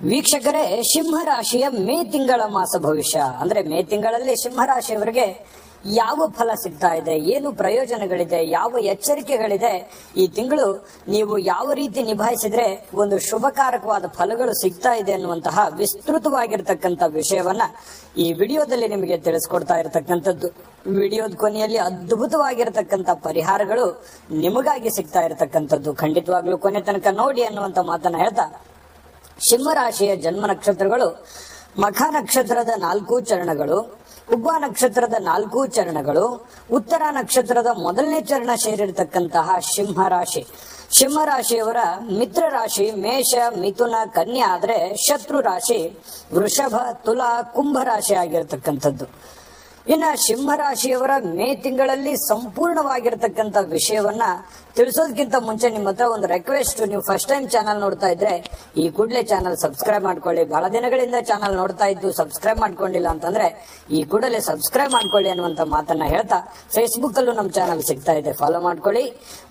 ವೀಕ್ಷಕರೇ, ಸಿಂಹರಾಶಿಯ ಮೇ ತಿಂಗಳ ಮಾಸ ಭವಿಷ್ಯ ಅಂದ್ರೆ ಮೇ ತಿಂಗಳಲ್ಲಿ ಸಿಂಹರಾಶಿಯವರಿಗೆ ಯಾವ ಫಲ ಸಿಗ್ತಾ ಇದೆ, ಏನು ಪ್ರಯೋಜನಗಳಿದೆ, ಯಾವ ಎಚ್ಚರಿಕೆಗಳಿದೆ, ಈ ತಿಂಗಳು ನೀವು ಯಾವ ರೀತಿ ನಿಭಾಯಿಸಿದ್ರೆ ಒಂದು ಶುಭಕಾರಕವಾದ ಫಲಗಳು ಸಿಗ್ತಾ ಇದೆ ಅನ್ನುವಂತಹ ವಿಸ್ತೃತವಾಗಿರ್ತಕ್ಕಂಥ ವಿಷಯವನ್ನ ಈ ವಿಡಿಯೋದಲ್ಲಿ ನಿಮಗೆ ತಿಳಿಸ್ಕೊಡ್ತಾ ಇರತಕ್ಕಂಥದ್ದು. ವಿಡಿಯೋದ ಕೊನೆಯಲ್ಲಿ ಅದ್ಭುತವಾಗಿರತಕ್ಕಂಥ ಪರಿಹಾರಗಳು ನಿಮಗಾಗಿ ಸಿಗ್ತಾ ಇರತಕ್ಕಂಥದ್ದು. ಖಂಡಿತವಾಗ್ಲೂ ಕೊನೆ ತನಕ ನೋಡಿ ಅನ್ನುವಂತ ಮಾತನ್ನ ಹೇಳ್ತಾ, ಸಿಂಹರಾಶಿಯ ಜನ್ಮ ನಕ್ಷತ್ರಗಳು ಮಖ ನಕ್ಷತ್ರದ 4 ಚರಣಗಳು, ಉಬ್ಬ ನಕ್ಷತ್ರದ 4 ಚರಣಗಳು, ಉತ್ತರ ನಕ್ಷತ್ರದ ಮೊದಲನೇ ಚರಣ ಸೇರಿರ್ತಕ್ಕಂತಹ ಸಿಂಹರಾಶಿ. ಸಿಂಹರಾಶಿಯವರ ಮಿತ್ರ ರಾಶಿ ಮೇಷ, ಮಿಥುನ, ಕನ್ಯಾ ಆದ್ರೆ ಶತ್ರು ರಾಶಿ ವೃಷಭ, ತುಲಾ, ಕುಂಭ ರಾಶಿ ಆಗಿರ್ತಕ್ಕಂಥದ್ದು. ಇನ್ನ ಸಿಂಹರಾಶಿಯವರ ಮೇ ತಿಂಗಳಲ್ಲಿ ಸಂಪೂರ್ಣವಾಗಿರ್ತಕ್ಕಂಥ ವಿಷಯವನ್ನ ತಿಳಿಸೋದಕ್ಕಿಂತ ಮುಂಚೆ ನಿಮ್ಮ ಹತ್ರ ಒಂದು ರಿಕ್ವೆಸ್ಟ್, ನೀವು ಫಸ್ಟ್ ಟೈಮ್ ಚಾನಲ್ ನೋಡ್ತಾ ಇದ್ರೆ ಈ ಕೂಡಲೇ ಚಾನಲ್ ಸಬ್ಸ್ಕ್ರೈಬ್ ಮಾಡ್ಕೊಳ್ಳಿ. ಬಹಳ ದಿನಗಳಿಂದ ಚಾನಲ್ ನೋಡ್ತಾ ಇದ್ದು ಸಬ್ಸ್ಕ್ರೈಬ್ ಮಾಡ್ಕೊಂಡಿಲ್ಲ ಅಂತಂದ್ರೆ ಈ ಕೂಡಲೇ ಸಬ್ಸ್ಕ್ರೈಬ್ ಮಾಡ್ಕೊಳ್ಳಿ ಅನ್ನುವಂತ ಮಾತನ್ನ ಹೇಳ್ತಾ, ಫೇಸ್ಬುಕ್ ಅಲ್ಲೂ ನಮ್ಮ ಚಾನಲ್ ಸಿಗ್ತಾ ಇದೆ, ಫಾಲೋ ಮಾಡ್ಕೊಳ್ಳಿ.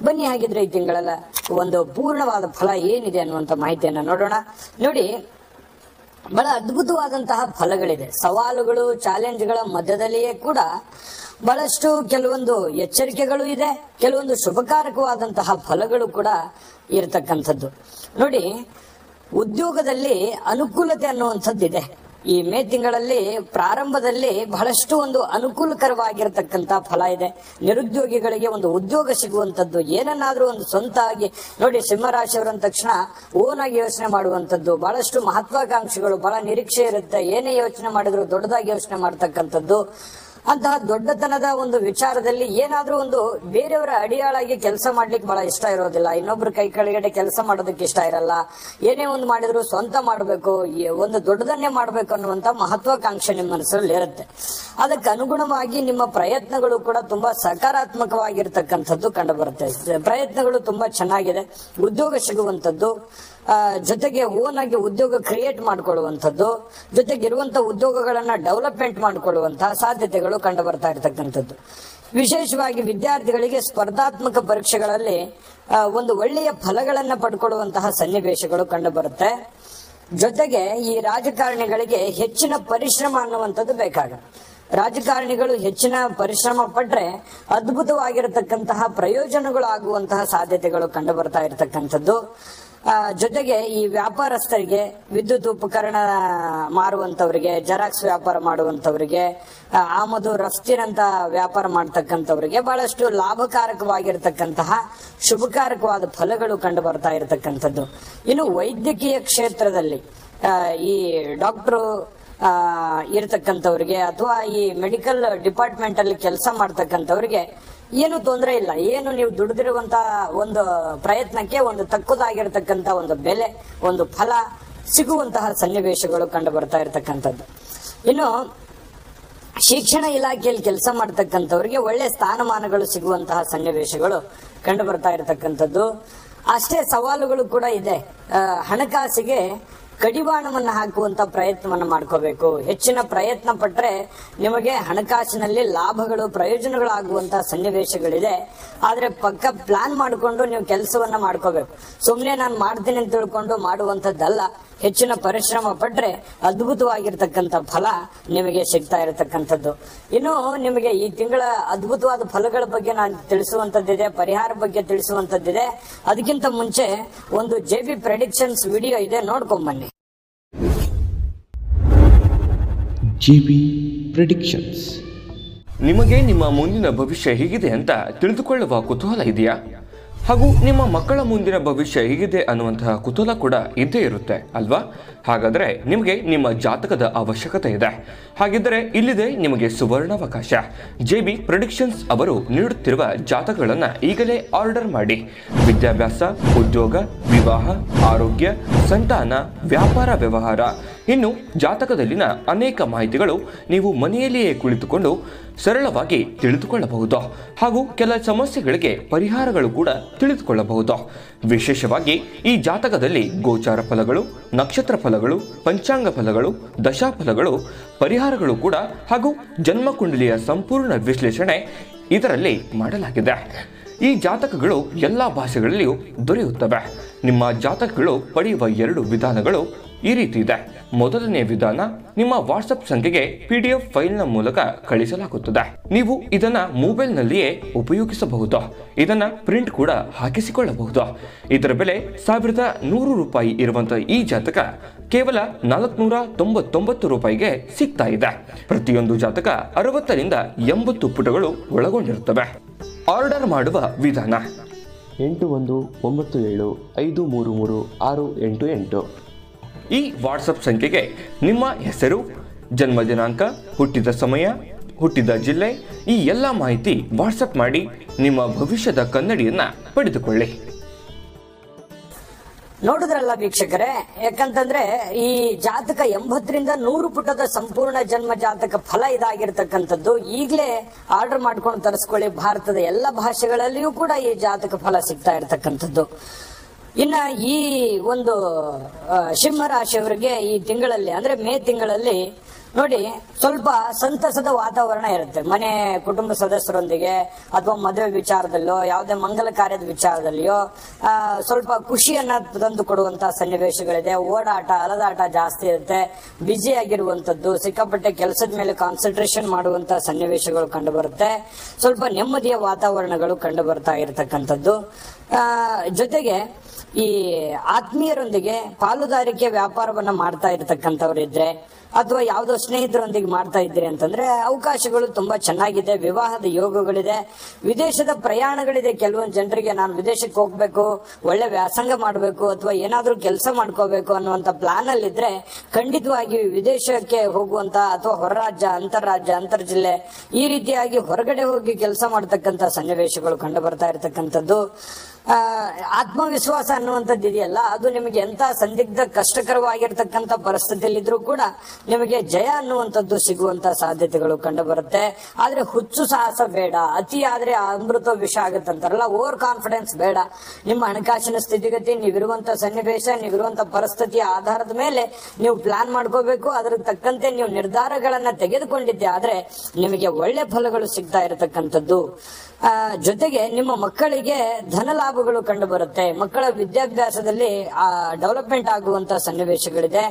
ಬನ್ನಿ, ಹಾಗಿದ್ರೆ ಈ ತಿಂಗಳೆಲ್ಲ ಒಂದು ಪೂರ್ಣವಾದ ಫಲ ಏನಿದೆ ಅನ್ನುವಂತ ಮಾಹಿತಿಯನ್ನ ನೋಡೋಣ. ನೋಡಿ, ಬಹಳ ಅದ್ಭುತವಾದಂತಹ ಫಲಗಳಿದೆ. ಸವಾಲುಗಳು, ಚಾಲೆಂಜ್ಗಳ ಮಧ್ಯದಲ್ಲಿಯೇ ಕೂಡ ಬಹಳಷ್ಟು ಕೆಲವೊಂದು ಎಚ್ಚರಿಕೆಗಳು ಇದೆ, ಕೆಲವೊಂದು ಶುಭಕಾರಕವಾದಂತಹ ಫಲಗಳು ಕೂಡ ಇರತಕ್ಕಂಥದ್ದು. ನೋಡಿ, ಉದ್ಯೋಗದಲ್ಲಿ ಅನುಕೂಲತೆ ಅನ್ನುವಂಥದ್ದಿದೆ. ಈ ಮೇ ತಿಂಗಳಲ್ಲಿ ಪ್ರಾರಂಭದಲ್ಲಿ ಬಹಳಷ್ಟು ಒಂದು ಅನುಕೂಲಕರವಾಗಿರತಕ್ಕಂತ ಫಲ ಇದೆ. ನಿರುದ್ಯೋಗಿಗಳಿಗೆ ಒಂದು ಉದ್ಯೋಗ ಸಿಗುವಂತದ್ದು, ಏನನ್ನಾದ್ರೂ ಒಂದು ಸ್ವಂತ ಆಗಿ, ನೋಡಿ ಸಿಂಹರಾಶಿಯವರ ತಕ್ಷಣ ಓನ್ ಆಗಿ ಯೋಚನೆ ಮಾಡುವಂತದ್ದು, ಬಹಳಷ್ಟು ಮಹತ್ವಾಕಾಂಕ್ಷಿಗಳು, ಬಹಳ ನಿರೀಕ್ಷೆ ಇರುತ್ತೆ, ಏನೇ ಯೋಚನೆ ಮಾಡಿದ್ರು ದೊಡ್ಡದಾಗಿ ಯೋಚನೆ ಮಾಡ್ತಕ್ಕಂಥದ್ದು. ಅಂತಹ ದೊಡ್ಡತನದ ಒಂದು ವಿಚಾರದಲ್ಲಿ ಏನಾದ್ರೂ ಒಂದು ಬೇರೆಯವರ ಅಡಿಯಾಳಾಗಿ ಕೆಲಸ ಮಾಡ್ಲಿಕ್ಕೆ ಬಹಳ ಇಷ್ಟ ಇರೋದಿಲ್ಲ, ಇನ್ನೊಬ್ರು ಕೈ ಕೆಳಗಡೆ ಕೆಲಸ ಮಾಡೋದಕ್ಕೆ ಇಷ್ಟ ಇರಲ್ಲ. ಏನೇ ಒಂದು ಮಾಡಿದ್ರು ಸ್ವಂತ ಮಾಡಬೇಕು, ಒಂದು ದೊಡ್ಡದನ್ನೇ ಮಾಡಬೇಕು ಅನ್ನುವಂತ ಮಹತ್ವಾಕಾಂಕ್ಷೆ ನಿಮ್ಮ ಮನಸ್ಸಲ್ಲಿ ಇರುತ್ತೆ. ಅದಕ್ಕೆ ಅನುಗುಣವಾಗಿ ನಿಮ್ಮ ಪ್ರಯತ್ನಗಳು ಕೂಡ ತುಂಬಾ ಸಕಾರಾತ್ಮಕವಾಗಿರ್ತಕ್ಕಂಥದ್ದು ಕಂಡು ಬರುತ್ತೆ. ಪ್ರಯತ್ನಗಳು ತುಂಬಾ ಚೆನ್ನಾಗಿದೆ. ಉದ್ಯೋಗ ಸಿಗುವಂತದ್ದು, ಜೊತೆಗೆ ಓನ್ ಆಗಿ ಉದ್ಯೋಗ ಕ್ರಿಯೇಟ್ ಮಾಡ್ಕೊಳ್ಳುವಂಥದ್ದು, ಜೊತೆಗೆ ಇರುವಂತ ಉದ್ಯೋಗಗಳನ್ನ ಡೆವಲಪ್ಮೆಂಟ್ ಮಾಡಿಕೊಳ್ಳುವಂತಹ ಸಾಧ್ಯತೆಗಳು ಕಂಡು ಬರ್ತಾ ಇರತಕ್ಕಂಥದ್ದು. ವಿಶೇಷವಾಗಿ ವಿದ್ಯಾರ್ಥಿಗಳಿಗೆ ಸ್ಪರ್ಧಾತ್ಮಕ ಪರೀಕ್ಷೆಗಳಲ್ಲಿ ಒಂದು ಒಳ್ಳೆಯ ಫಲಗಳನ್ನ ಪಡ್ಕೊಳ್ಳುವಂತಹ ಸನ್ನಿವೇಶಗಳು ಕಂಡು ಬರುತ್ತೆ. ಜೊತೆಗೆ ಈ ರಾಜಕಾರಣಿಗಳಿಗೆ ಹೆಚ್ಚಿನ ಪರಿಶ್ರಮ ಅನ್ನುವಂಥದ್ದು ಬೇಕಾಗುತ್ತೆ. ರಾಜಕಾರಣಿಗಳು ಹೆಚ್ಚಿನ ಪರಿಶ್ರಮ ಪಟ್ರೆ ಅದ್ಭುತವಾಗಿರತಕ್ಕಂತಹ ಪ್ರಯೋಜನಗಳು ಆಗುವಂತಹ ಸಾಧ್ಯತೆಗಳು ಕಂಡು ಬರ್ತಾ ಇರತಕ್ಕಂಥದ್ದು. ಜೊತೆಗೆ ಈ ವ್ಯಾಪಾರಸ್ಥರಿಗೆ, ವಿದ್ಯುತ್ ಉಪಕರಣ ಮಾರುವಂತವರಿಗೆ, ಜೆರಾಕ್ಸ್ ವ್ಯಾಪಾರ ಮಾಡುವಂತವರಿಗೆ, ಆಮದು ರಫ್ತಿನಂತ ವ್ಯಾಪಾರ ಮಾಡ್ತಕ್ಕಂಥವರಿಗೆ ಬಹಳಷ್ಟು ಲಾಭಕಾರಕವಾಗಿರ್ತಕ್ಕಂತಹ ಶುಭಕಾರಕವಾದ ಫಲಗಳು ಕಂಡು ಬರ್ತಾ ಇರತಕ್ಕಂಥದ್ದು. ಇನ್ನು ವೈದ್ಯಕೀಯ ಕ್ಷೇತ್ರದಲ್ಲಿ ಈ ಡಾಕ್ಟರ್ ಇರತಕ್ಕಂಥವ್ರಿಗೆ ಅಥವಾ ಈ ಮೆಡಿಕಲ್ ಡಿಪಾರ್ಟ್ಮೆಂಟ್ ಅಲ್ಲಿ ಕೆಲಸ ಮಾಡ್ತಕ್ಕಂಥವ್ರಿಗೆ ಏನು ತೊಂದರೆ ಇಲ್ಲ. ಏನು ನೀವು ದುಡಿದಿರುವಂತ ಒಂದು ಪ್ರಯತ್ನಕ್ಕೆ ಒಂದು ತಕ್ಕದಾಗಿರ್ತಕ್ಕಂಥ ಒಂದು ಬೆಲೆ, ಒಂದು ಫಲ ಸಿಗುವಂತಹ ಸನ್ನಿವೇಶಗಳು ಕಂಡು ಬರ್ತಾ ಇರತಕ್ಕಂಥದ್ದು. ಇನ್ನು ಶಿಕ್ಷಣ ಇಲಾಖೆಯಲ್ಲಿ ಕೆಲಸ ಮಾಡ್ತಕ್ಕಂಥವ್ರಿಗೆ ಒಳ್ಳೆ ಸ್ಥಾನಮಾನಗಳು ಸಿಗುವಂತಹ ಸನ್ನಿವೇಶಗಳು ಕಂಡು ಬರ್ತಾ ಇರತಕ್ಕಂಥದ್ದು. ಅಷ್ಟೇ ಸವಾಲುಗಳು ಕೂಡ ಇದೆ. ಹಣಕಾಸಿಗೆ ಕಡಿವಾಣವನ್ನ ಹಾಕುವಂತ ಪ್ರಯತ್ನವನ್ನ ಮಾಡ್ಕೋಬೇಕು. ಹೆಚ್ಚಿನ ಪ್ರಯತ್ನ ಪಟ್ರೆ ನಿಮಗೆ ಹಣಕಾಸಿನಲ್ಲಿ ಲಾಭಗಳು, ಪ್ರಯೋಜನಗಳು ಆಗುವಂತಹ ಸನ್ನಿವೇಶಗಳಿದೆ. ಆದ್ರೆ ಪಕ್ಕ ಪ್ಲಾನ್ ಮಾಡಿಕೊಂಡು ನೀವು ಕೆಲಸವನ್ನ ಮಾಡ್ಕೋಬೇಕು. ಸುಮ್ನೆ ನಾನು ಮಾಡ್ತೀನಿ ಅಂತ ತಿಳ್ಕೊಂಡು ಮಾಡುವಂತದ್ದಲ್ಲ. ಹೆಚ್ಚಿನ ಪರಿಶ್ರಮ ಪಟ್ರೆ ಅದ್ಭುತವಾಗಿರ್ತಕ್ಕಂಥ ಫಲ ನಿಮಗೆ ಸಿಗ್ತಾ ಇರತಕ್ಕಂಥದ್ದು. ಇನ್ನು ನಿಮಗೆ ಈ ತಿಂಗಳ ಅದ್ಭುತವಾದ ಫಲಗಳ ಬಗ್ಗೆ ನಾನು ತಿಳಿಸುವಂತದ್ದಿದೆ, ಪರಿಹಾರ ಬಗ್ಗೆ ತಿಳಿಸುವಂತದ್ದಿದೆ. ಅದಕ್ಕಿಂತ ಮುಂಚೆ ಒಂದು JB ಪ್ರೆಡಿಕ್ಷನ್ಸ್ ವಿಡಿಯೋ ಇದೆ, ನೋಡ್ಕೊಂಬನ್ನಿ. JB predictions. ನಿಮಗೆ ನಿಮ್ಮ ಮುಂದಿನ ಭವಿಷ್ಯ ಹೇಗಿದೆ ಅಂತ ತಿಳಿದುಕೊಳ್ಳುವ ಕುತೂಹಲ ಇದೆಯಾ? ಹಾಗೂ ನಿಮ್ಮ ಮಕ್ಕಳ ಮುಂದಿನ ಭವಿಷ್ಯ ಹೇಗಿದೆ ಅನ್ನುವಂತಹ ಕುತೂಹಲ ಕೂಡ ಇದ್ದೇ ಇರುತ್ತೆ ಅಲ್ವಾ? ಹಾಗಾದರೆ ನಿಮಗೆ ನಿಮ್ಮ ಜಾತಕದ ಅವಶ್ಯಕತೆ ಇದೆ. ಹಾಗಿದ್ದರೆ ಇಲ್ಲಿದೆ ನಿಮಗೆ ಸುವರ್ಣಾವಕಾಶ. JB ಪ್ರೆಡಿಕ್ಷನ್ಸ್ ಅವರು ನೀಡುತ್ತಿರುವ ಜಾತಕಗಳನ್ನು ಈಗಲೇ ಆರ್ಡರ್ ಮಾಡಿ. ವಿದ್ಯಾಭ್ಯಾಸ, ಉದ್ಯೋಗ, ವಿವಾಹ, ಆರೋಗ್ಯ, ಸಂತಾನ, ವ್ಯಾಪಾರ ವ್ಯವಹಾರ, ಇನ್ನು ಜಾತಕದಲ್ಲಿನ ಅನೇಕ ಮಾಹಿತಿಗಳು ನೀವು ಮನೆಯಲ್ಲಿಯೇ ಕುಳಿತುಕೊಂಡು ಸರಳವಾಗಿ ತಿಳಿದುಕೊಳ್ಳಬಹುದು. ಹಾಗೂ ಕೆಲ ಸಮಸ್ಯೆಗಳಿಗೆ ಪರಿಹಾರಗಳು ಕೂಡ ತಿಳಿದುಕೊಳ್ಳಬಹುದು. ವಿಶೇಷವಾಗಿ ಈ ಜಾತಕದಲ್ಲಿ ಗೋಚಾರ ಫಲಗಳು, ನಕ್ಷತ್ರ ಫಲಗಳು, ಪಂಚಾಂಗ ಫಲಗಳು, ದಶಾಫಲಗಳು, ಪರಿಹಾರಗಳು ಕೂಡ ಹಾಗೂ ಜನ್ಮಕುಂಡಲಿಯ ಸಂಪೂರ್ಣ ವಿಶ್ಲೇಷಣೆ ಇದರಲ್ಲಿ ಮಾಡಲಾಗಿದೆ. ಈ ಜಾತಕಗಳು ಎಲ್ಲ ಭಾಷೆಗಳಲ್ಲಿಯೂ ದೊರೆಯುತ್ತವೆ. ನಿಮ್ಮ ಜಾತಕಗಳು ಪಡೆಯುವ 2 ವಿಧಾನಗಳು ಈ ರೀತಿ ಇದೆ. ಮೊದಲನೇ ವಿಧಾನ, ನಿಮ್ಮ ವಾಟ್ಸ್ಆಪ್ ಸಂಖ್ಯೆಗೆ PDF ಫೈಲ್ನ ಮೂಲಕ ಕಳಿಸಲಾಗುತ್ತದೆ. ನೀವು ಇದನ್ನ ಮೊಬೈಲ್ನಲ್ಲಿಯೇ ಉಪಯೋಗಿಸಬಹುದು. ಇದನ್ನ ಪ್ರಿಂಟ್ ಕೂಡ ಹಾಕಿಸಿಕೊಳ್ಳಬಹುದು. ಇದರ ಬೆಲೆ 1100 ರೂಪಾಯಿ ಇರುವಂತಹ ಈ ಜಾತಕ ಕೇವಲ 499 ರೂಪಾಯಿಗೆ ಸಿಗ್ತಾ ಇದೆ. ಪ್ರತಿಯೊಂದು ಜಾತಕ 60 ರಿಂದ 80 ಪುಟಗಳು ಒಳಗೊಂಡಿರುತ್ತವೆ. ಆರ್ಡರ್ ಮಾಡುವ ವಿಧಾನ 8197533688. ಈ ವಾಟ್ಸಪ್ ಸಂಖ್ಯೆಗೆ ನಿಮ್ಮ ಹೆಸರು, ಜನ್ಮ ದಿನಾಂಕ, ಹುಟ್ಟಿದ ಸಮಯ, ಹುಟ್ಟಿದ ಜಿಲ್ಲೆ ಈ ಎಲ್ಲ ಮಾಹಿತಿ ವಾಟ್ಸಪ್ ಮಾಡಿ ನಿಮ್ಮ ಭವಿಷ್ಯದ ಕನ್ನಡಿಯನ್ನ ಪಡೆದುಕೊಳ್ಳಿ. ನೋಡಿದ್ರಲ್ಲ ವೀಕ್ಷಕರೇ, ಯಾಕಂತಂದ್ರೆ ಈ ಜಾತಕ 80 ರಿಂದ 100 ಪುಟದ ಸಂಪೂರ್ಣ ಜನ್ಮ ಜಾತಕ ಫಲ ಇದಾಗಿರ್ತಕ್ಕಂಥದ್ದು. ಈಗಲೇ ಆರ್ಡರ್ ಮಾಡ್ಕೊಂಡು ತರಿಸ್ಕೊಳ್ಳಿ. ಭಾರತದ ಎಲ್ಲ ಭಾಷೆಗಳಲ್ಲಿಯೂ ಕೂಡ ಈ ಜಾತಕ ಫಲ ಸಿಗ್ತಾ ಇರ್ತಕ್ಕಂಥದ್ದು. ಇನ್ನ ಈ ಒಂದು ಸಿಂಹ ರಾಶಿಯವರಿಗೆ ಈ ತಿಂಗಳಲ್ಲಿ ಅಂದ್ರೆ ಮೇ ತಿಂಗಳಲ್ಲಿ ನೋಡಿ ಸ್ವಲ್ಪ ಸಂತಸದ ವಾತಾವರಣ ಇರುತ್ತೆ. ಮನೆ ಕುಟುಂಬ ಸದಸ್ಯರೊಂದಿಗೆ ಅಥವಾ ಮದುವೆ ವಿಚಾರದಲ್ಲೋ ಯಾವುದೇ ಮಂಗಲ ಕಾರ್ಯದ ವಿಚಾರದಲ್ಲಿಯೋ ಸ್ವಲ್ಪ ಖುಷಿಯನ್ನ ತಂದು ಕೊಡುವಂತಹ ಸನ್ನಿವೇಶಗಳಿದೆ. ಓಡಾಟ ಅಲದಾಟ ಜಾಸ್ತಿ ಇರುತ್ತೆ. ಬ್ಯುಸಿ ಆಗಿರುವಂತದ್ದು, ಸಿಕ್ಕಾಪಟ್ಟೆ ಕೆಲಸದ ಮೇಲೆ ಕಾನ್ಸಂಟ್ರೇಷನ್ ಮಾಡುವಂತಹ ಸನ್ನಿವೇಶಗಳು ಕಂಡು ಬರುತ್ತೆ. ಸ್ವಲ್ಪ ನೆಮ್ಮದಿಯ ವಾತಾವರಣಗಳು ಕಂಡು ಬರ್ತಾ ಇರತಕ್ಕಂಥದ್ದು. ಜೊತೆಗೆ ಈ ಆತ್ಮೀಯರೊಂದಿಗೆ ಪಾಲುದಾರಿಕೆ ವ್ಯಾಪಾರವನ್ನ ಮಾಡ್ತಾ ಇರತಕ್ಕಂಥವ್ರಿದ್ರೆ ಅಥವಾ ಯಾವುದೋ ಸ್ನೇಹಿತರೊಂದಿಗೆ ಮಾಡ್ತಾ ಇದ್ದೀರಿ ಅಂತಂದ್ರೆ ಅವಕಾಶಗಳು ತುಂಬಾ ಚೆನ್ನಾಗಿದೆ. ವಿವಾಹದ ಯೋಗಗಳಿದೆ. ವಿದೇಶದ ಪ್ರಯಾಣಗಳಿದೆ. ಕೆಲವೊಂದು ಜನರಿಗೆ ನಾನು ವಿದೇಶಕ್ಕೆ ಹೋಗ್ಬೇಕು, ಒಳ್ಳೆ ವ್ಯಾಸಂಗ ಮಾಡಬೇಕು ಅಥವಾ ಏನಾದ್ರೂ ಕೆಲಸ ಮಾಡ್ಕೋಬೇಕು ಅನ್ನುವಂತ ಪ್ಲಾನ್ ಅಲ್ಲಿ ಇದ್ರೆ ಖಂಡಿತವಾಗಿ ವಿದೇಶಕ್ಕೆ ಹೋಗುವಂತ ಅಥವಾ ಹೊರ ರಾಜ್ಯ, ಅಂತಾರಾಜ್ಯ, ಅಂತರ್ ಜಿಲ್ಲೆ ಈ ರೀತಿಯಾಗಿ ಹೊರಗಡೆ ಹೋಗಿ ಕೆಲಸ ಮಾಡತಕ್ಕಂತ ಸನ್ನಿವೇಶಗಳು ಕಂಡು ಬರ್ತಾ ಇರತಕ್ಕಂಥದ್ದು. ಆತ್ಮವಿಶ್ವಾಸ ಅನ್ನುವಂಥದ್ದು ಇದೆಯಲ್ಲ, ಅದು ನಿಮಗೆ ಎಂತ ಸಂದಿಗ್ಧ ಕಷ್ಟಕರವಾಗಿರ್ತಕ್ಕಂಥ ಪರಿಸ್ಥಿತಿಯಲ್ಲಿದ್ರೂ ಕೂಡ ನಿಮಗೆ ಜಯ ಅನ್ನುವಂಥದ್ದು ಸಿಗುವಂತ ಸಾಧ್ಯತೆಗಳು ಕಂಡು ಬರುತ್ತೆ. ಆದ್ರೆ ಹುಚ್ಚು ಸಾಹಸ ಬೇಡ. ಅತಿ ಆದ್ರೆ ಅಮೃತ ವಿಷ ಆಗುತ್ತಂತಾರಲ್ಲ, ಓವರ್ ಕಾನ್ಫಿಡೆನ್ಸ್ ಬೇಡ. ನಿಮ್ಮ ಹಣಕಾಸಿನ ಸ್ಥಿತಿಗತಿ, ನೀವಿರುವಂತ ಸನ್ನಿವೇಶ, ನೀವಿರುವಂತ ಪರಿಸ್ಥಿತಿಯ ಆಧಾರದ ಮೇಲೆ ನೀವು ಪ್ಲಾನ್ ಮಾಡ್ಕೋಬೇಕು. ಅದ್ರ ತಕ್ಕಂತೆ ನೀವು ನಿರ್ಧಾರಗಳನ್ನ ತೆಗೆದುಕೊಂಡಿದ್ದೆ ಆದ್ರೆ ನಿಮಗೆ ಒಳ್ಳೆ ಫಲಗಳು ಸಿಗ್ತಾ ಇರತಕ್ಕಂಥದ್ದು. ಜೊತೆಗೆ ನಿಮ್ಮ ಮಕ್ಕಳಿಗೆ ಧನ ಲಾಭಗಳು ಕಂಡು ಬರುತ್ತೆ. ಮಕ್ಕಳ ವಿದ್ಯಾಭ್ಯಾಸದಲ್ಲಿ ಡೆವಲಪ್ಮೆಂಟ್ ಆಗುವಂತ ಸನ್ನಿವೇಶಗಳಿದೆ.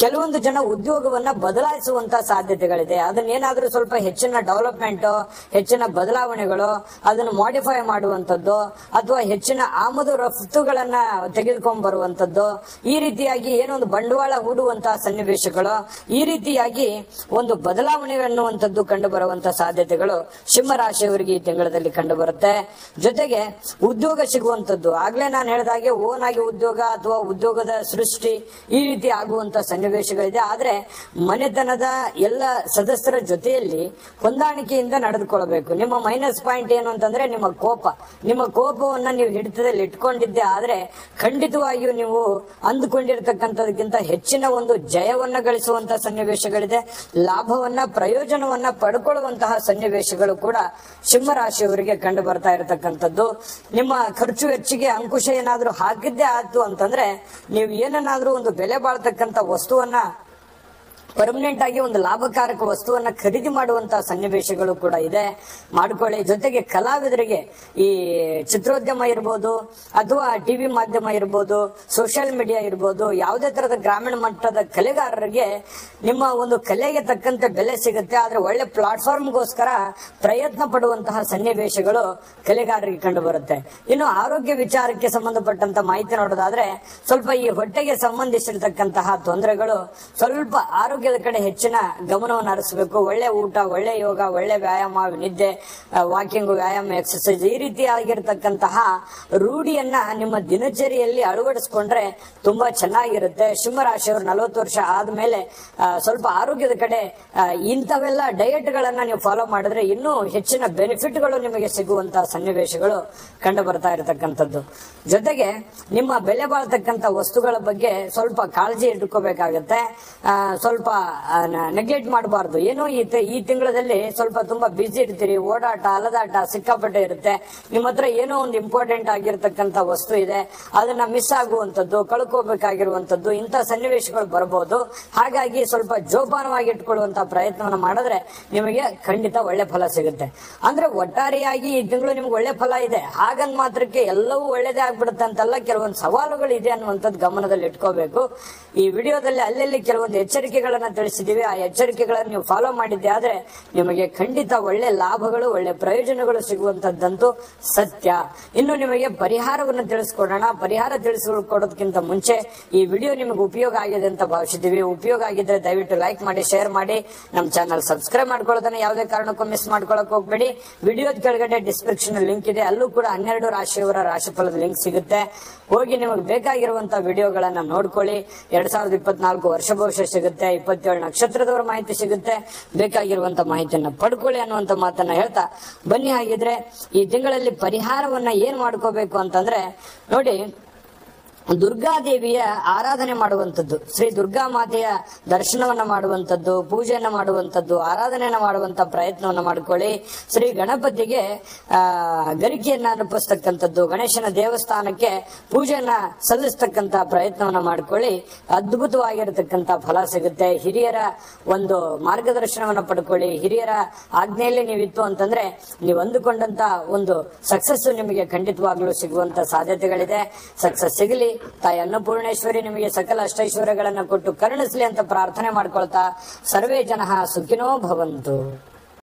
ಕೆಲವೊಂದು ಜನ ಉದ್ಯೋಗವನ್ನ ಬದಲಾಯಿಸುವಂತ ಸಾಧ್ಯತೆಗಳಿದೆ. ಅದನ್ನೇನಾದ್ರೂ ಸ್ವಲ್ಪ ಹೆಚ್ಚಿನ ಡೆವಲಪ್ಮೆಂಟ್, ಹೆಚ್ಚಿನ ಬದಲಾವಣೆಗಳು, ಅದನ್ನು ಮಾಡಿಫೈ ಮಾಡುವಂತದ್ದು ಅಥವಾ ಹೆಚ್ಚಿನ ಆಮದು ರಫ್ತುಗಳನ್ನ ತೆಗೆದುಕೊಂಡ್ ಬರುವಂತದ್ದು, ಈ ರೀತಿಯಾಗಿ ಏನೊಂದು ಬಂಡವಾಳ ಹೂಡುವಂತಹ ಸನ್ನಿವೇಶಗಳು, ಈ ರೀತಿಯಾಗಿ ಒಂದು ಬದಲಾವಣೆ ಅನ್ನುವಂಥದ್ದು ಕಂಡು ಬರುವಂತಹ ಸಾಧ್ಯತೆಗಳು ಸಿಂಹರಾಶಿಯವರಿಗೆ ಈ ತಿಂಗಳಲ್ಲಿ ಕಂಡು ಬರುತ್ತೆ. ಜೊತೆಗೆ ಉದ್ಯೋಗ ಸಿಗುವಂತದ್ದು, ಆಗ್ಲೇ ನಾನು ಹೇಳಿದಾಗೆ ಓನ್ ಆಗಿ ಉದ್ಯೋಗ ಅಥವಾ ಉದ್ಯೋಗದ ಸೃಷ್ಟಿ ಈ ರೀತಿ ಆಗುವಂತ ಸನ್ನಿವೇಶಗಳಿದೆ. ಆದ್ರೆ ಮನೆತನದ ಎಲ್ಲ ಸದಸ್ಯರ ಜೊತೆಯಲ್ಲಿ ಹೊಂದಾಣಿಕೆಯಿಂದ ನಡೆದುಕೊಳ್ಳಬೇಕು. ನಿಮ್ಮ ಮೈನಸ್ ಪಾಯಿಂಟ್ ಏನು ಅಂತಂದ್ರೆ ನಿಮ್ಮ ಕೋಪ. ನಿಮ್ಮ ಕೋಪವನ್ನ ನೀವು ಹಿಡಿತದಲ್ಲಿ ಇಟ್ಕೊಂಡಿದ್ದೆ ಆದ್ರೆ ಖಂಡಿತವಾಗಿಯೂ ನೀವು ಅಂದುಕೊಂಡಿರ್ತಕ್ಕಂಥದಕ್ಕಿಂತ ಹೆಚ್ಚಿನ ಒಂದು ಜಯವನ್ನ ಗಳಿಸುವಂತ ಸನ್ನಿವೇಶಗಳಿದೆ. ಲಾಭವನ್ನ, ಪ್ರಯೋಜನವನ್ನ ಪಡ್ಕೊಳ್ಳುವಂತಹ ಸನ್ನಿವೇಶಗಳು ಕೂಡ ಸಿಂಹರಾಶಿಯವರಿಗೆ ಕಂಡು ಬರ್ತಾ ಇರತಕ್ಕಂಥದ್ದು. ನಿಮ್ಮ ಖರ್ಚು ವೆಚ್ಚಿಗೆ ಅಂಕುಶ ಏನಾದ್ರೂ ಹಾಕಿದ್ದೇ ಆಯ್ತು ಅಂತಂದ್ರೆ ನೀವು ಏನನ್ನಾದ್ರೂ ಒಂದು ಬೆಲೆ ಬಾಳ್ತಕ್ಕಂಥ ವಸ್ತುವನ್ನ ಪರ್ಮನೆಂಟ್ ಆಗಿ ಒಂದು ಲಾಭಕಾರಕ ವಸ್ತುವನ್ನ ಖರೀದಿ ಮಾಡುವಂತಹ ಸನ್ನಿವೇಶಗಳು ಕೂಡ ಇದೆ, ಮಾಡ್ಕೊಳ್ಳಿ. ಜೊತೆಗೆ ಕಲಾವಿದರಿಗೆ ಈ ಚಿತ್ರೋದ್ಯಮ ಇರ್ಬೋದು ಅಥವಾ ಟಿವಿ ಮಾಧ್ಯಮ ಇರ್ಬೋದು, ಸೋಷಿಯಲ್ ಮೀಡಿಯಾ ಇರ್ಬೋದು, ಯಾವುದೇ ತರದ ಗ್ರಾಮೀಣ ಮಟ್ಟದ ಕಲೆಗಾರರಿಗೆ ನಿಮ್ಮ ಒಂದು ಕಲೆಗೆ ತಕ್ಕಂತೆ ಬೆಲೆ ಸಿಗುತ್ತೆ. ಆದ್ರೆ ಒಳ್ಳೆ ಪ್ಲಾಟ್ಫಾರ್ಮ್ಗೋಸ್ಕರ ಪ್ರಯತ್ನ ಪಡುವಂತಹ ಸನ್ನಿವೇಶಗಳು ಕಲೆಗಾರರಿಗೆ ಕಂಡು ಬರುತ್ತೆ. ಇನ್ನು ಆರೋಗ್ಯ ವಿಚಾರಕ್ಕೆ ಸಂಬಂಧಪಟ್ಟಂತ ಮಾಹಿತಿ ನೋಡೋದಾದ್ರೆ ಸ್ವಲ್ಪ ಈ ಹೊಟ್ಟೆಗೆ ಸಂಬಂಧಿಸಿರ್ತಕ್ಕಂತಹ ತೊಂದರೆಗಳು, ಸ್ವಲ್ಪ ಆರೋಗ್ಯದ ಕಡೆ ಹೆಚ್ಚಿನ ಗಮನವನ್ನು ಹರಿಸಬೇಕು. ಒಳ್ಳೆ ಊಟ, ಒಳ್ಳೆ ಯೋಗ, ಒಳ್ಳೆ ವ್ಯಾಯಾಮ, ನಿದ್ದೆ, ವಾಕಿಂಗ್, ವ್ಯಾಯಾಮ, ಎಕ್ಸರ್ಸೈಸ್ ಈ ರೀತಿಯಾಗಿರ್ತಕ್ಕಂತಹ ರೂಢಿಯನ್ನ ನಿಮ್ಮ ದಿನಚರಿಯಲ್ಲಿ ಅಳವಡಿಸ್ಕೊಂಡ್ರೆ ತುಂಬಾ ಚೆನ್ನಾಗಿರುತ್ತೆ. ಸಿಂಹರಾಶಿಯವರು 40 ವರ್ಷ ಆದ್ಮೇಲೆ ಸ್ವಲ್ಪ ಆರೋಗ್ಯದ ಕಡೆ ಇಂಥವೆಲ್ಲ ಡಯಟ್ ಗಳನ್ನ ನೀವು ಫಾಲೋ ಮಾಡಿದ್ರೆ ಇನ್ನೂ ಹೆಚ್ಚಿನ ಬೆನಿಫಿಟ್ಗಳು ನಿಮಗೆ ಸಿಗುವಂತಹ ಸನ್ನಿವೇಶಗಳು ಕಂಡು ಬರ್ತಾ ಇರತಕ್ಕಂಥದ್ದು. ಜೊತೆಗೆ ನಿಮ್ಮ ಬೆಲೆ ಬಾಳ್ತಕ್ಕಂಥ ವಸ್ತುಗಳ ಬಗ್ಗೆ ಸ್ವಲ್ಪ ಕಾಳಜಿ ಇಟ್ಕೋಬೇಕಾಗತ್ತೆ. ಸ್ವಲ್ಪ ನೆಗ್ಲೆಕ್ಟ್ ಮಾಡಬಾರ್ದು. ಏನೋ ಈ ತಿಂಗಳಲ್ಲಿ ಸ್ವಲ್ಪ ತುಂಬಾ ಬಿಸಿ ಇರ್ತೀರಿ, ಓಡಾಟ ಅಲದಾಟ ಸಿಕ್ಕಾಪಟ್ಟೆ ಇರುತ್ತೆ. ನಿಮ್ಮ ಹತ್ರ ಏನೋ ಒಂದು ಇಂಪಾರ್ಟೆಂಟ್ ಆಗಿರ್ತಕ್ಕಂಥ ವಸ್ತು ಇದೆ, ಅದನ್ನ ಮಿಸ್ ಆಗುವಂತದ್ದು, ಕಳ್ಕೋಬೇಕಾಗಿರುವಂತದ್ದು, ಇಂಥ ಸನ್ನಿವೇಶಗಳು ಬರಬಹುದು. ಹಾಗಾಗಿ ಸ್ವಲ್ಪ ಜೋಪಾನವಾಗಿ ಇಟ್ಕೊಳ್ಳುವಂತ ಪ್ರಯತ್ನವನ್ನ ಮಾಡಿದ್ರೆ ನಿಮಗೆ ಖಂಡಿತ ಒಳ್ಳೆ ಫಲ ಸಿಗುತ್ತೆ. ಅಂದ್ರೆ ಒಟ್ಟಾರೆಯಾಗಿ ಈ ತಿಂಗಳು ನಿಮ್ಗೆ ಒಳ್ಳೆ ಫಲ ಇದೆ, ಹಾಗಂದ್ ಮಾತ್ರಕ್ಕೆ ಎಲ್ಲವೂ ಒಳ್ಳೇದೇ ಆಗ್ಬಿಡುತ್ತೆ ಅಂತಲ್ಲ. ಕೆಲವೊಂದು ಸವಾಲುಗಳು ಇದೆ ಅನ್ನುವಂಥದ್ದು ಗಮನದಲ್ಲಿ ಇಟ್ಕೋಬೇಕು. ಈ ವಿಡಿಯೋದಲ್ಲಿ ಅಲ್ಲಲ್ಲಿ ಕೆಲವೊಂದು ಎಚ್ಚರಿಕೆಗಳನ್ನ ತಿಳಿಸಿದೀವಿ. ಆ ಎಚ್ಚರಿಕೆಗಳನ್ನು ನೀವು ಫಾಲೋ ಮಾಡಿದ್ದೆ ಆದ್ರೆ ನಿಮಗೆ ಖಂಡಿತ ಒಳ್ಳೆ ಲಾಭಗಳು, ಒಳ್ಳೆ ಪ್ರಯೋಜನಗಳು ಸಿಗುವಂತದ್ದಂತೂ ಸತ್ಯ. ಇನ್ನು ನಿಮಗೆ ಪರಿಹಾರವನ್ನು ತಿಳಿಸ್ಕೊಡೋಣ. ಪರಿಹಾರ ತಿಳಿಸಿಕೊಡೋದಕ್ಕಿಂತ ಮುಂಚೆ ಈ ವಿಡಿಯೋ ನಿಮಗೆ ಉಪಯೋಗ ಆಗಿದೆ ಅಂತ ಭಾವಿಸಿದೀವಿ. ಉಪಯೋಗ ಆಗಿದ್ರೆ ದಯವಿಟ್ಟು ಲೈಕ್ ಮಾಡಿ, ಶೇರ್ ಮಾಡಿ, ನಮ್ಮ ಚಾನಲ್ ಸಬ್ಸ್ಕ್ರೈಬ್ ಮಾಡ್ಕೊಳ್ಳೋದನ್ನ ಯಾವುದೇ ಕಾರಣಕ್ಕೂ ಮಿಸ್ ಮಾಡ್ಕೊಳಕ್ ಹೋಗ್ಬೇಡಿ. ವಿಡಿಯೋದ ಕೆಳಗಡೆ ಡಿಸ್ಕ್ರಿಪ್ಷನ್ ಲಿಂಕ್ ಇದೆ, ಅಲ್ಲೂ ಕೂಡ 12 ರಾಶಿಯವರ ರಾಶಿಫಲದ ಲಿಂಕ್ ಸಿಗುತ್ತೆ. ಹೋಗಿ ನಿಮಗೆ ಬೇಕಾಗಿರುವಂತಹ ವಿಡಿಯೋಗಳನ್ನ ನೋಡ್ಕೊಳ್ಳಿ. 2024 ವರ್ಷ ಭವಿಷ್ಯ ಸಿಗುತ್ತೆ, 27 ನಕ್ಷತ್ರದವರ ಮಾಹಿತಿ ಸಿಗುತ್ತೆ. ಬೇಕಾಗಿರುವಂತಹ ಮಾಹಿತಿಯನ್ನ ಪಡ್ಕೊಳ್ಳಿ ಅನ್ನುವಂತ ಮಾತನ್ನ ಹೇಳ್ತಾ ಬನ್ನಿ. ಹಾಗಿದ್ರೆ ಈ ತಿಂಗಳಲ್ಲಿ ಪರಿಹಾರವನ್ನ ಏನ್ ಮಾಡ್ಕೋಬೇಕು ಅಂತಂದ್ರೆ ನೋಡಿ, ದುರ್ಗಾದೇವಿಯ ಆರಾಧನೆ ಮಾಡುವಂತದ್ದು, ಶ್ರೀ ದುರ್ಗಾ ಮಾತೆಯ ದರ್ಶನವನ್ನ ಮಾಡುವಂತದ್ದು, ಪೂಜೆಯನ್ನ ಮಾಡುವಂತದ್ದು, ಆರಾಧನೆಯನ್ನ ಮಾಡುವಂತ ಪ್ರಯತ್ನವನ್ನ ಮಾಡ್ಕೊಳ್ಳಿ. ಶ್ರೀ ಗಣಪತಿಗೆ ಗರಿಕೆಯನ್ನ ಅರ್ಪಿಸ್ತಕ್ಕಂಥದ್ದು, ಗಣೇಶನ ದೇವಸ್ಥಾನಕ್ಕೆ ಪೂಜೆಯನ್ನ ಸಲ್ಲಿಸ್ತಕ್ಕಂತ ಪ್ರಯತ್ನವನ್ನ ಮಾಡ್ಕೊಳ್ಳಿ. ಅದ್ಭುತವಾಗಿರತಕ್ಕಂತ ಫಲ ಸಿಗುತ್ತೆ. ಹಿರಿಯರ ಒಂದು ಮಾರ್ಗದರ್ಶನವನ್ನ ಪಡ್ಕೊಳ್ಳಿ. ಹಿರಿಯರ ಆಜ್ಞೆಯಲ್ಲಿ ನೀವಿತ್ತು ಅಂತಂದ್ರೆ ನೀವು ಅಂದುಕೊಂಡಂತ ಒಂದು ಸಕ್ಸಸ್ ನಿಮಗೆ ಖಂಡಿತವಾಗ್ಲೂ ಸಿಗುವಂತ ಸಾಧ್ಯತೆಗಳಿದೆ. ಸಕ್ಸಸ್ ಸಿಗಲಿ. ತಾಯಿ ಅನ್ನಪೂರ್ಣೇಶ್ವರಿ ನಿಮಗೆ ಸಕಲ ಅಷ್ಟೈಶ್ವರ್ಯಗಳನ್ನು ಕೊಟ್ಟು ಕರುಣಿಸಲಿ ಅಂತ ಪ್ರಾರ್ಥನೆ ಮಾಡ್ಕೊಳ್ತಾ ಸರ್ವೇ ಜನಃ ಸುಖಿನೋ ಭವಂತು.